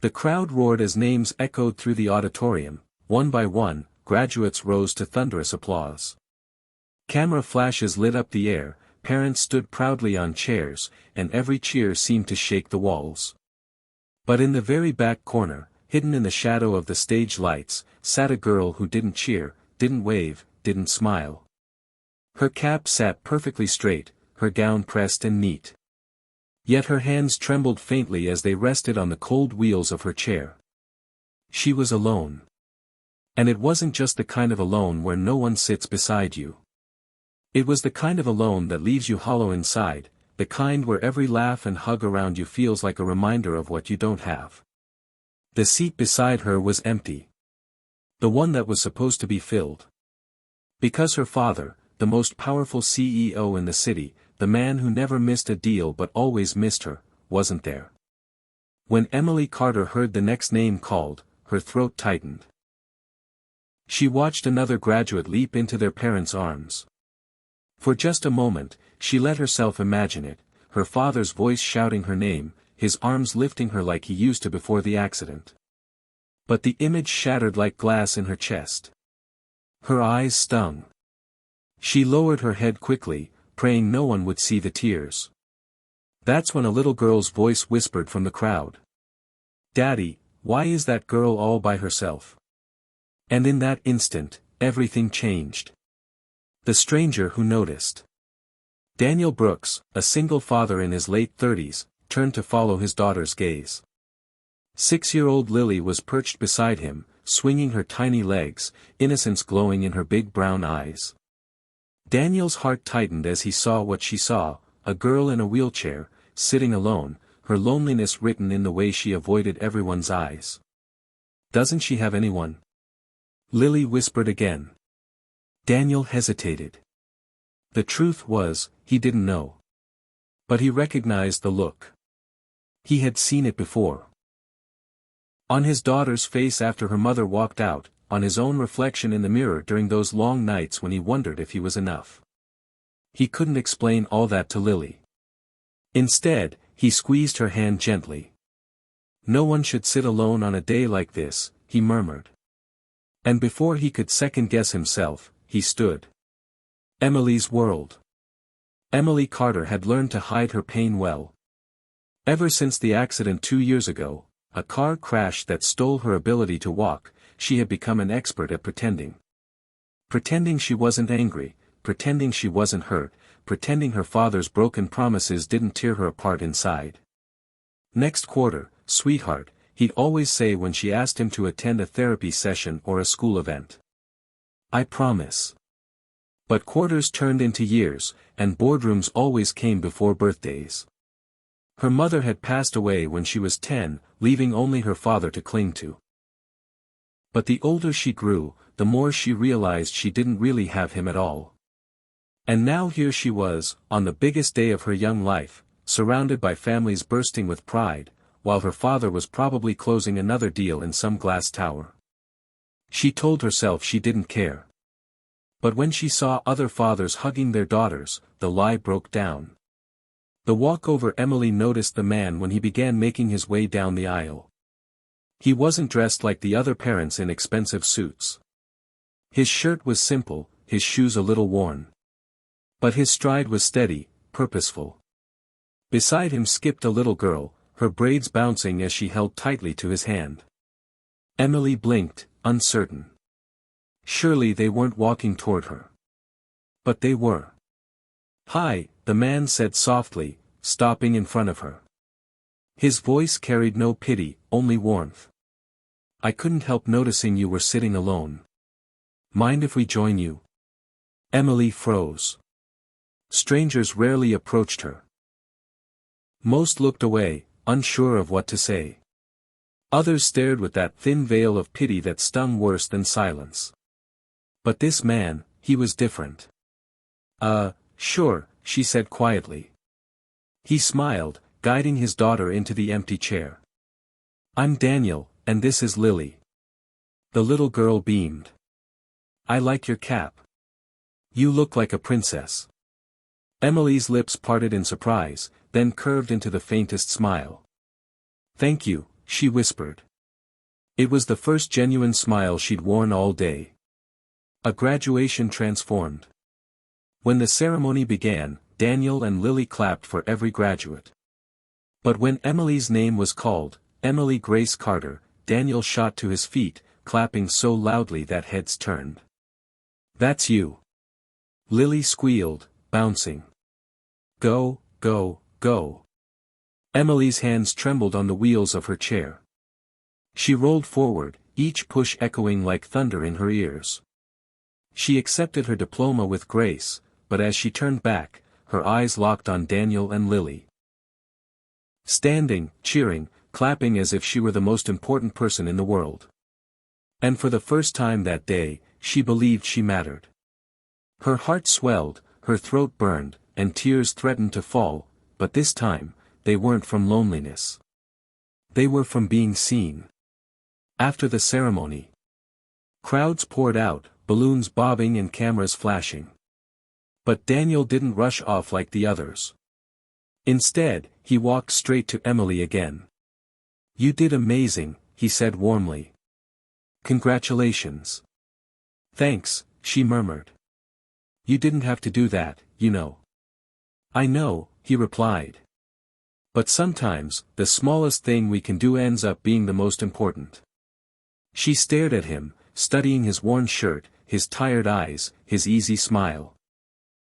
The crowd roared as names echoed through the auditorium. One by one, graduates rose to thunderous applause. Camera flashes lit up the air, parents stood proudly on chairs, and every cheer seemed to shake the walls. But in the very back corner, hidden in the shadow of the stage lights, sat a girl who didn't cheer, didn't wave, didn't smile. Her cap sat perfectly straight, her gown pressed and neat. Yet her hands trembled faintly as they rested on the cold wheels of her chair. She was alone. And it wasn't just the kind of alone where no one sits beside you. It was the kind of alone that leaves you hollow inside, the kind where every laugh and hug around you feels like a reminder of what you don't have. The seat beside her was empty. The one that was supposed to be filled. Because her father, the most powerful CEO in the city, the man who never missed a deal but always missed her, wasn't there. When Emily Carter heard the next name called, her throat tightened. She watched another graduate leap into their parents' arms. For just a moment, she let herself imagine it, her father's voice shouting her name, his arms lifting her like he used to before the accident. But the image shattered like glass in her chest. Her eyes stung. She lowered her head quickly, praying no one would see the tears. That's when a little girl's voice whispered from the crowd. "Daddy, why is that girl all by herself?" And in that instant, everything changed. The stranger who noticed. Daniel Brooks, a single father in his late 30s, turned to follow his daughter's gaze. 6-year-old Lily was perched beside him, swinging her tiny legs, innocence glowing in her big brown eyes. Daniel's heart tightened as he saw what she saw, a girl in a wheelchair, sitting alone, her loneliness written in the way she avoided everyone's eyes. "Doesn't she have anyone?" Lily whispered again. Daniel hesitated. The truth was, he didn't know. But he recognized the look. He had seen it before. On his daughter's face after her mother walked out, on his own reflection in the mirror during those long nights when he wondered if he was enough. He couldn't explain all that to Lily. Instead, he squeezed her hand gently. "No one should sit alone on a day like this," he murmured. And before he could second-guess himself, he stood. Emily's world. Emily Carter had learned to hide her pain well. Ever since the accident 2 years ago, a car crash that stole her ability to walk, she had become an expert at pretending. Pretending she wasn't angry, pretending she wasn't hurt, pretending her father's broken promises didn't tear her apart inside. "Next quarter, sweetheart," he'd always say when she asked him to attend a therapy session or a school event. "I promise." But quarters turned into years, and boardrooms always came before birthdays. Her mother had passed away when she was 10, leaving only her father to cling to. But the older she grew, the more she realized she didn't really have him at all. And now here she was, on the biggest day of her young life, surrounded by families bursting with pride, while her father was probably closing another deal in some glass tower. She told herself she didn't care. But when she saw other fathers hugging their daughters, the lie broke down. The walkover Emily noticed the man when he began making his way down the aisle. He wasn't dressed like the other parents in expensive suits. His shirt was simple, his shoes a little worn. But his stride was steady, purposeful. Beside him skipped a little girl, her braids bouncing as she held tightly to his hand. Emily blinked, uncertain. Surely they weren't walking toward her. But they were. "Hi," the man said softly, stopping in front of her. His voice carried no pity, only warmth. "I couldn't help noticing you were sitting alone. Mind if we join you?" Emily froze. Strangers rarely approached her. Most looked away, unsure of what to say. Others stared with that thin veil of pity that stung worse than silence. But this man, he was different. Sure," she said quietly. He smiled, guiding his daughter into the empty chair. "I'm Daniel, and this is Lily." The little girl beamed. "I like your cap. You look like a princess." Emily's lips parted in surprise, then curved into the faintest smile. "Thank you," she whispered. It was the first genuine smile she'd worn all day. A graduation transformed. When the ceremony began, Daniel and Lily clapped for every graduate. But when Emily's name was called, Emily Grace Carter, Daniel shot to his feet, clapping so loudly that heads turned. "That's you!" Lily squealed, bouncing. "Go, go, go!" Emily's hands trembled on the wheels of her chair. She rolled forward, each push echoing like thunder in her ears. She accepted her diploma with grace, but as she turned back, her eyes locked on Daniel and Lily. Standing, cheering, clapping as if she were the most important person in the world. And for the first time that day, she believed she mattered. Her heart swelled, her throat burned, and tears threatened to fall, but this time, they weren't from loneliness. They were from being seen. After the ceremony, crowds poured out, balloons bobbing and cameras flashing. But Daniel didn't rush off like the others. Instead, he walked straight to Emily again. "You did amazing," he said warmly. "Congratulations." "Thanks," she murmured. "You didn't have to do that, you know." "I know," he replied. "But sometimes, the smallest thing we can do ends up being the most important." She stared at him, studying his worn shirt, his tired eyes, his easy smile.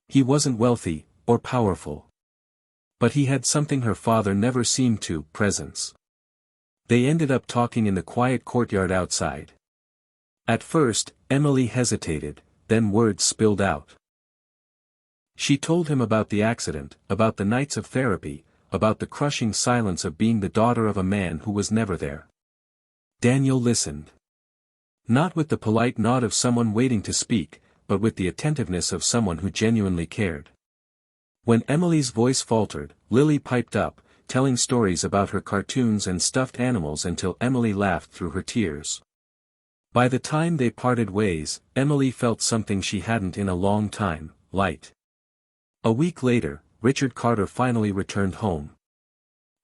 He wasn't wealthy, or powerful. But he had something her father never seemed to, presence. They ended up talking in the quiet courtyard outside. At first, Emily hesitated, then words spilled out. She told him about the accident, about the nights of therapy, about the crushing silence of being the daughter of a man who was never there. Daniel listened. Not with the polite nod of someone waiting to speak, but with the attentiveness of someone who genuinely cared. When Emily's voice faltered, Lily piped up, telling stories about her cartoons and stuffed animals until Emily laughed through her tears. By the time they parted ways, Emily felt something she hadn't in a long time, light. A week later, Richard Carter finally returned home.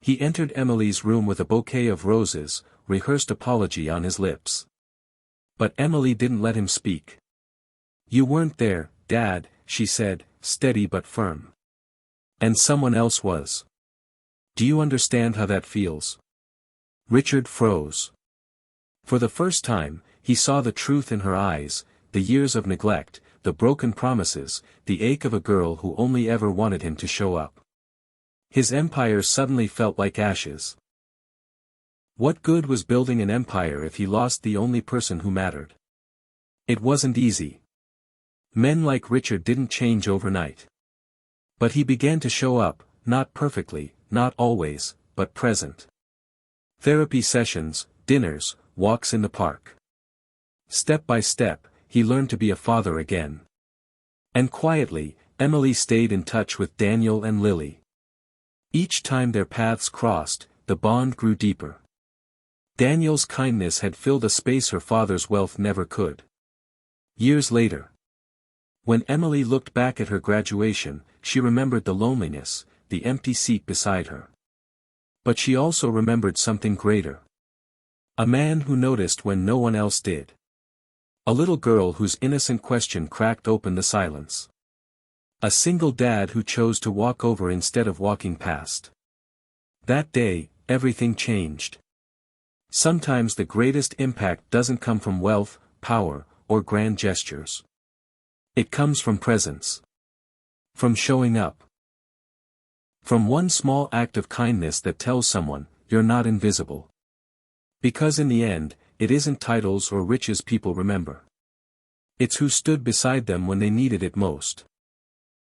He entered Emily's room with a bouquet of roses, rehearsed apology on his lips. But Emily didn't let him speak. "You weren't there, Dad," she said, steady but firm. "And someone else was. Do you understand how that feels?" Richard froze. For the first time, he saw the truth in her eyes, the years of neglect, the broken promises, the ache of a girl who only ever wanted him to show up. His empire suddenly felt like ashes. What good was building an empire if he lost the only person who mattered? It wasn't easy. Men like Richard didn't change overnight. But he began to show up, not perfectly, not always, but present. Therapy sessions, dinners, walks in the park. Step by step, he learned to be a father again. And quietly, Emily stayed in touch with Daniel and Lily. Each time their paths crossed, the bond grew deeper. Daniel's kindness had filled a space her father's wealth never could. Years later, when Emily looked back at her graduation, she remembered the loneliness, the empty seat beside her. But she also remembered something greater. A man who noticed when no one else did. A little girl whose innocent question cracked open the silence. A single dad who chose to walk over instead of walking past. That day, everything changed. Sometimes the greatest impact doesn't come from wealth, power, or grand gestures. It comes from presence. From showing up. From one small act of kindness that tells someone, you're not invisible. Because in the end, it isn't titles or riches people remember. It's who stood beside them when they needed it most.